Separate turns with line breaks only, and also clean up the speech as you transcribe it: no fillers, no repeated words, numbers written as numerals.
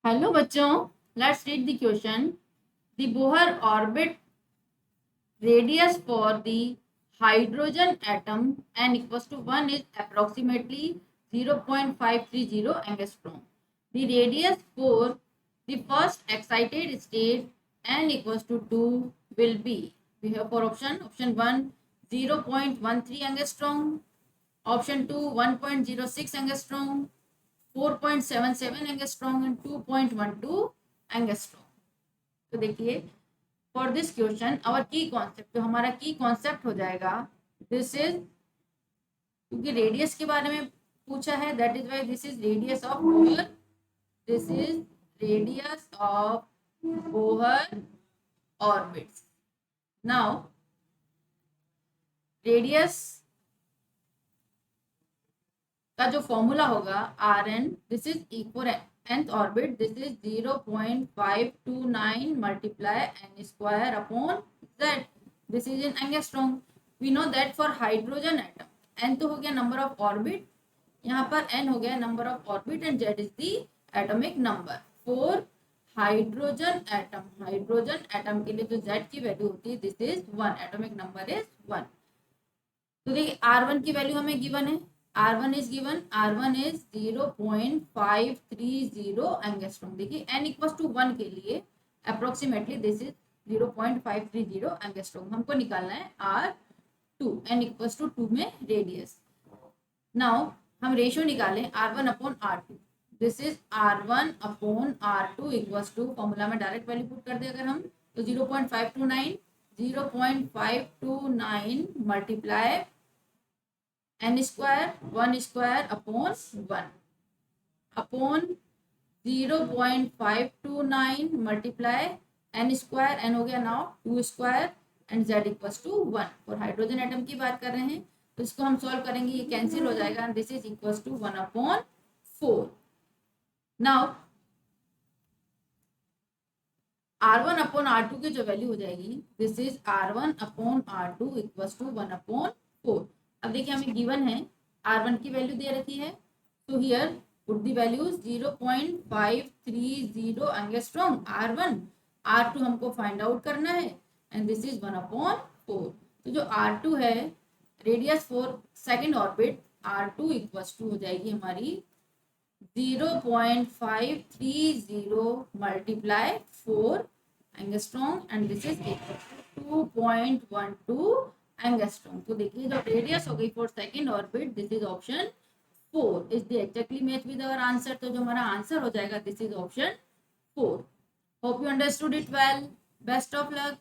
Hello बच्चों, let's read the question. The Bohr orbit radius for the hydrogen atom n equals to 1 is approximately 0.530 angstrom. The radius for the first excited state n equals to 2 will be. We have four options. Option 1 0.13 angstrom, option 2 1.06 angstrom, 4.77 angstrom and 2.12 angstrom. तो देखिए, for this question our की concept, तो हमारा की concept हो जाएगा this is, क्योंकि radius के बारे में पूछा है, that is why this is radius of Bohr, this is radius of Bohr orbits. Now radius का जो फॉर्मूला होगा R N, this is equal nth orbit, this is 0.529 multiply N square upon Z, this is in angstrom. We know that for hydrogen atom n तो हो गया number of orbit, यहाँ पर n हो गया number of orbit and z is the atomic number. For hydrogen atom के लिए जो z की वैल्यू होती है this is 1, atomic number is 1। तो देखिए R1 की वैल्यू हमें गिवन है, R1 is given, R1 is 0.530 angstrom. देखिए n इक्वल टू 1 के लिए अप्रोक्सीमेटली दिस इज 0.530 एंगस्ट्रॉम। हमको निकालना है R2, n इक्वल टू 2 में रेडियस। नाउ हम रेशियो निकालें R1 upon R2, this is R1 upon R2 equal to, formula में डायरेक्ट वैल्यू पुट कर दे अगर हम, तो 0.529 multiply n square 1 square upon 1 upon 0.529 multiply n square, n हो गया now 2 square and z equals to 1। और हाइड्रोजन एटम की बात कर रहे हैं तो इसको हम सॉल्व करेंगे, ये कैंसिल हो जाएगा and this is equals to 1 upon 4। Now R1 upon R2 की जो वैल्यू हो जाएगी this is R1 upon R2 equals to 1 upon 4। अब देखिए हमें गिवन है R1 की वैल्यू दे रखी है, तो here put the values 0.530 angstrom R1, R2 हमको फाइंड आउट करना है एंड दिस इज 1 अपॉन 4। तो जो R2 है radius for second orbit, R2 equals to हो जाएगी हमारी 0.530 multiply 4 angstrom and this is equal to 2.12 angstrom. तो देखिए जो रेडियस हो गई for second orbit this is option 4 is the exactly match with our answer. तो जो हमारा आंसर हो जाएगा this is option 4। Hope you understood it well, best of luck.